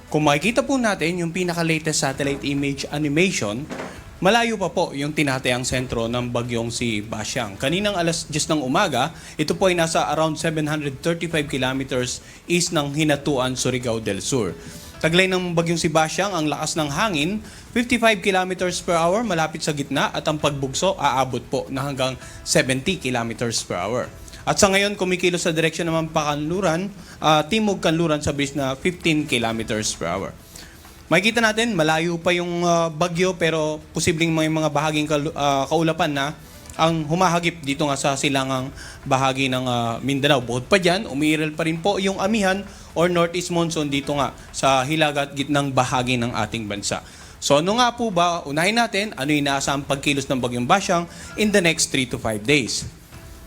Kung makikita po natin yung pinaka-latest satellite image animation, malayo pa po yung tinatayang sentro ng bagyong si Basyang. Kaninang alas 10 ng umaga, ito po ay nasa around 735 kilometers east ng Hinatuan, Surigao del Sur. Taglay ng bagyong si Basyang, ang lakas ng hangin, 55 kilometers per hour malapit sa gitna at ang pagbugso aabot po na hanggang 70 kilometers per hour. At sa ngayon, kumikilos sa direksyon naman pakanluran, timog kanluran sa bilis na 15 kilometers per hour. Makikita natin, malayo pa yung bagyo pero posibleng may mga bahaging kaulapan na ang humahagip dito nga sa silangang bahagi ng Mindanao. Bukod pa dyan, umiiral pa rin po yung amihan or northeast monsoon dito nga sa hilaga at gitnang bahagi ng ating bansa. So ano nga po ba, unahin natin, ano yung inaasahang pagkilos ng bagyong Basyang in the next 3 to 5 days.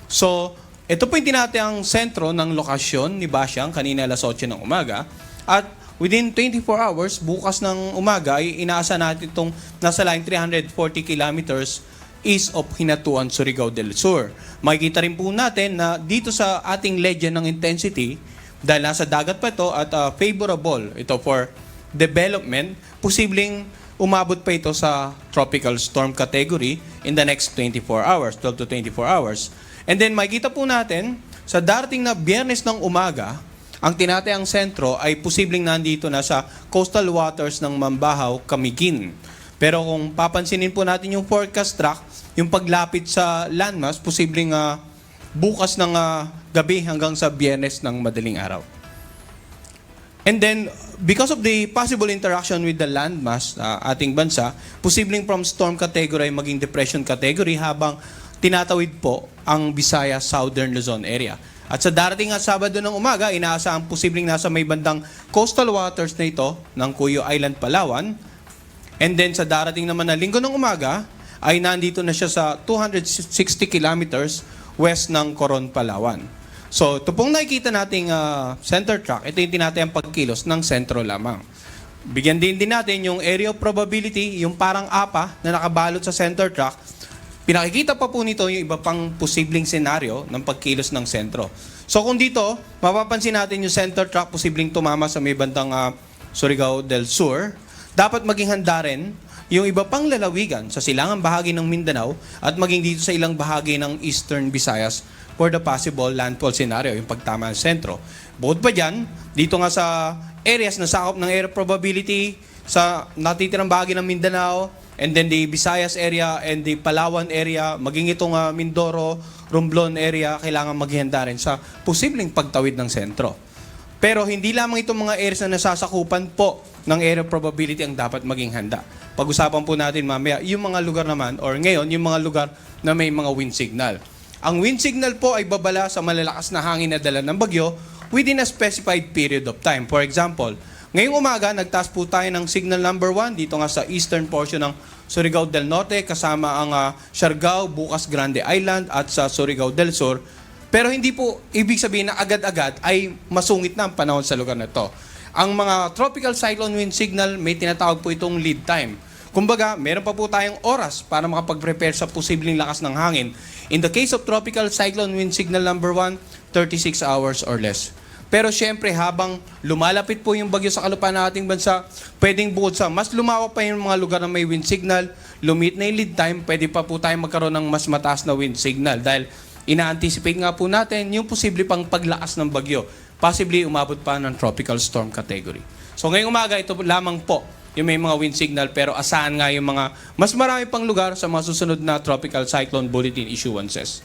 So, ito po yung tinatayang sentro ng lokasyon ni Basyang kanina alas 8 ng umaga at within 24 hours, bukas ng umaga ay inaasa natin itong nasa line 340 kilometers east of Hinatuan, Surigao del Sur. Makikita rin po natin na dito sa ating legend ng intensity, dahil nasa dagat pa ito at favorable ito for development, posibleng umabot pa ito sa tropical storm category in the next 24 hours, 12 to 24 hours. And then makikita po natin, sa darating na Biyernes ng umaga, ang tinatayang sentro ay posibleng nandito na sa coastal waters ng Mambahaw, Camiguin. Pero kung papansinin po natin yung forecast track, yung paglapit sa landmass, posibleng bukas ng gabi hanggang sa Biyernes ng madaling araw. And then, because of the possible interaction with the landmass ating bansa, posibleng from storm category maging depression category habang tinatawid po ang Visayas Southern Luzon area. At sa darating nga Sabado ng umaga, inaasahang posibleng nasa may bandang coastal waters na ito ng Cuyo Island, Palawan. And then sa darating naman na Linggo ng umaga, ay nandito na siya sa 260 kilometers west ng Coron, Palawan. So ito pong nakikita nating center track, ito yung tinatayang pagkilos ng sentro lamang. Bigyan din natin yung area of probability, yung parang apa na nakabalot sa center track. Pinakikita pa po nito yung iba pang posibleng senaryo ng pagkilos ng sentro. So kung dito, mapapansin natin yung center track posibleng tumama sa may bandang Surigao del Sur, dapat maging handa rin yung iba pang lalawigan sa silangang bahagi ng Mindanao at maging dito sa ilang bahagi ng Eastern Visayas for the possible landfall scenario, yung pagtama ng sentro. Bukod pa dyan, dito nga sa areas na sakop ng air probability sa natitirang bahagi ng Mindanao, and then the Visayas area and the Palawan area, maging itong Mindoro, Romblon area, kailangan maghihanda rin sa posibleng pagtawid ng sentro. Pero hindi lamang itong mga areas na nasasakupan po ng area probability ang dapat maging handa. Pag-usapan po natin mamaya yung mga lugar naman, or ngayon, yung mga lugar na may mga wind signal. Ang wind signal po ay babala sa malalakas na hangin na dala ng bagyo within a specified period of time. For example, ngayong umaga, nagtaas po tayo ng signal number 1 dito nga sa eastern portion ng Surigao del Norte kasama ang Siargao, Bukas Grande Island at sa Surigao del Sur. Pero hindi po ibig sabihin na agad-agad ay masungit na ang panahon sa lugar na ito. Ang mga tropical cyclone wind signal, may tinatawag po itong lead time. Kumbaga, meron pa po tayong oras para makapag-prepare sa posibleng lakas ng hangin. In the case of tropical cyclone wind signal number 1, 36 hours or less. Pero syempre, habang lumalapit po yung bagyo sa kalupaan ng ating bansa, pwedeng bukod sa mas lumawak pa yung mga lugar na may wind signal, lumit na yung lead time, pwede pa po tayong magkaroon ng mas mataas na wind signal. Dahil ina-anticipate nga po natin yung posible pang paglakas ng bagyo. Possibly umabot pa ng tropical storm category. So ngayong umaga, ito lamang po yung may mga wind signal, pero asahan nga yung mga mas marami pang lugar sa mga susunod na tropical cyclone bulletin issuances.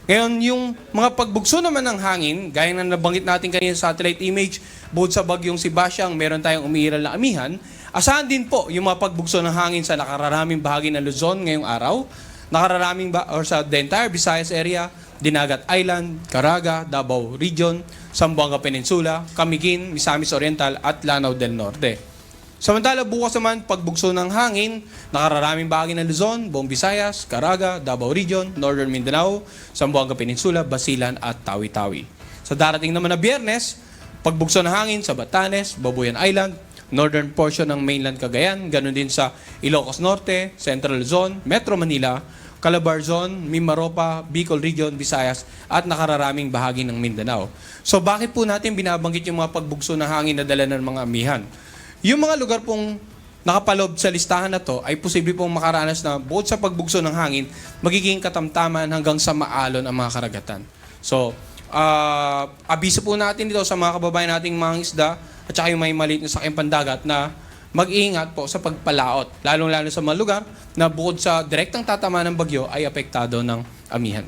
Ngayon, yung mga pagbugso naman ng hangin, gaya na nabanggit natin kanina sa satellite image, bukod sa bagyong si Basyang, meron tayong umiiral na amihan, asahan din po yung mga pagbugso ng hangin sa nakararaming bahagi ng Luzon ngayong araw, or sa the entire Visayas area, Dinagat Island, Caraga, Davao Region, Zamboanga Peninsula, Camiguin, Misamis Oriental at Lanao del Norte. Samantala, bukas naman, pagbugso ng hangin, nakararaming bahagi ng Luzon, buong Visayas, Caraga, Davao Region, Northern Mindanao, Zamboanga Peninsula, Basilan at Tawi-Tawi. Sa darating naman na Biyernes, pagbugso ng hangin sa Batanes, Babuyan Island, northern portion ng mainland Cagayan, ganun din sa Ilocos Norte, Central Luzon, Metro Manila, Calabarzon, Mimaropa, Bicol Region, Visayas, at nakararaming bahagi ng Mindanao. So bakit po natin binabanggit yung mga pagbugso ng hangin na dala ng mga amihan? Yung mga lugar pong nakapalob sa listahan na to ay posible pong makaranas na bukod sa pagbugso ng hangin, magiging katamtaman hanggang sa maalon ang mga karagatan. So, abiso po natin dito sa mga kababayan nating mga isda at saka yung may maliit na sakyang pandagat na mag-iingat po sa pagpalaot, lalong-lalo sa mga lugar na bukod sa direktang tatama ng bagyo ay apektado ng amihan.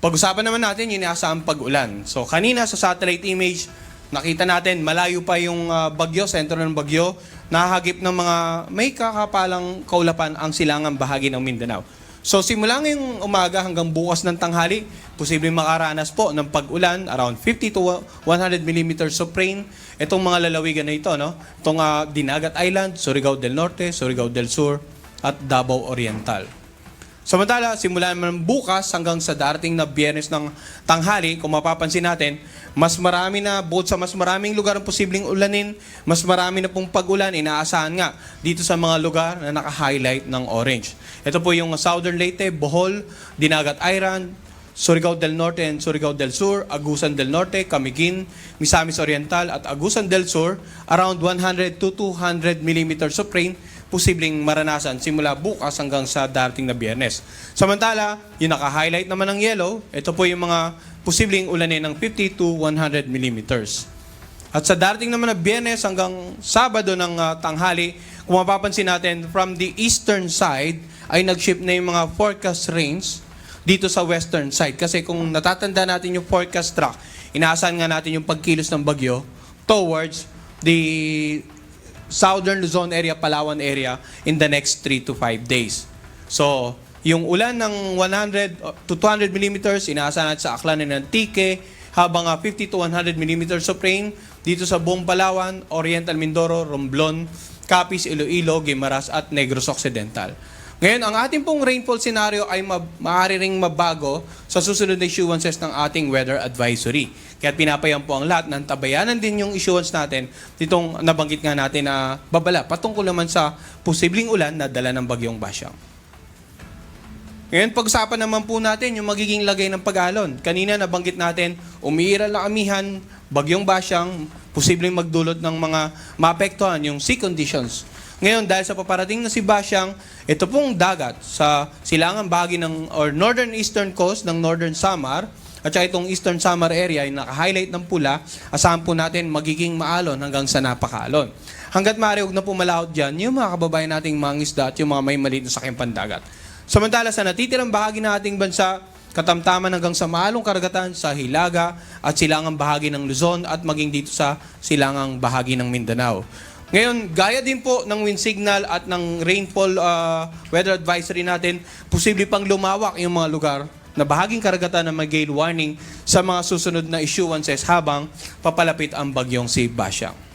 Pag-usapan naman natin yung inaasahang pag-ulan. So kanina sa satellite image, nakita natin malayo pa yung bagyo, sentro ng bagyo, nahagip ng mga may kakapalang kaulapan ang silangang bahagi ng Mindanao. So simula ngayong umaga hanggang bukas ng tanghali, posibleng makaranas po ng pag-ulan, around 50 to 100 millimeters of rain. Itong mga lalawigan na ito, no? Itong Dinagat Island, Surigao del Norte, Surigao del Sur, at Davao Oriental. Samantala, simula naman bukas hanggang sa darating na Biyernes ng tanghali, kung mapapansin natin, mas marami na, bukod sa mas maraming lugar ang posibleng ulanin, mas marami na pong pag-ulan, inaasahan nga dito sa mga lugar na naka-highlight ng orange. Ito po yung Southern Leyte, Bohol, Dinagat Island, Surigao del Norte and Surigao del Sur, Agusan del Norte, Camiguin, Misamis Oriental at Agusan del Sur, around 100 to 200 millimeters of rain, posibleng maranasan simula bukas hanggang sa darating na Biyernes. Samantala, yung naka-highlight naman ng yellow, ito po yung mga posibleng ulanin ng 50 to 100 millimeters. At sa darating naman na Biyernes hanggang Sabado ng tanghali, kung mapapansin natin, from the eastern side ay nag-shift na yung mga forecast rains dito sa western side. Kasi kung natatanda natin yung forecast track, inaasahan nga natin yung pagkilos ng bagyo towards the southern Luzon area, Palawan area in the next 3 to 5 days. So, yung ulan ng 100 to 200 millimeters, inaasahan natin sa Aklan ng Antique, habang 50 to 100 millimeters of rain dito sa buong Palawan, Oriental Mindoro, Romblon, Capiz, Iloilo, Guimaras at Negros Occidental. Ngayon, ang ating pong rainfall scenario ay maaari ring mabago sa susunod na issuances ng ating weather advisory. Kaya pinapayan po ang lahat ng tabayanan din yung issuance natin ditong nabanggit nga natin na babala patungkol naman sa posibleng ulan na dala ng bagyong Basyang. Ngayon, pag-usapan naman po natin yung magiging lagay ng pag-alon. Kanina nabanggit natin, umiiral na amihan, bagyong Basyang, posibleng magdulot ng mga maapektuhan yung sea conditions. Ngayon, dahil sa paparating na si Basyang, ito pong dagat sa silangang bahagi ng or northern eastern coast ng Northern Samar at saka itong Eastern Samar area ay naka-highlight ng pula, asahan po natin magiging maalon hanggang sa napakaalon. Hanggat maaari, huwag na po malaot dyan yung mga kababayan nating mga isda at yung mga may maliit na sakyang pandagat. Samantala sa natitirang bahagi ng ating bansa, katamtaman hanggang sa maalong karagatan sa Hilaga at silangang bahagi ng Luzon at maging dito sa silangang bahagi ng Mindanao. Ngayon, gaya din po ng wind signal at ng rainfall weather advisory natin, posible pang lumawak yung mga lugar na bahaging karagatan na may gale warning sa mga susunod na issuances habang papalapit ang bagyong si Basyang.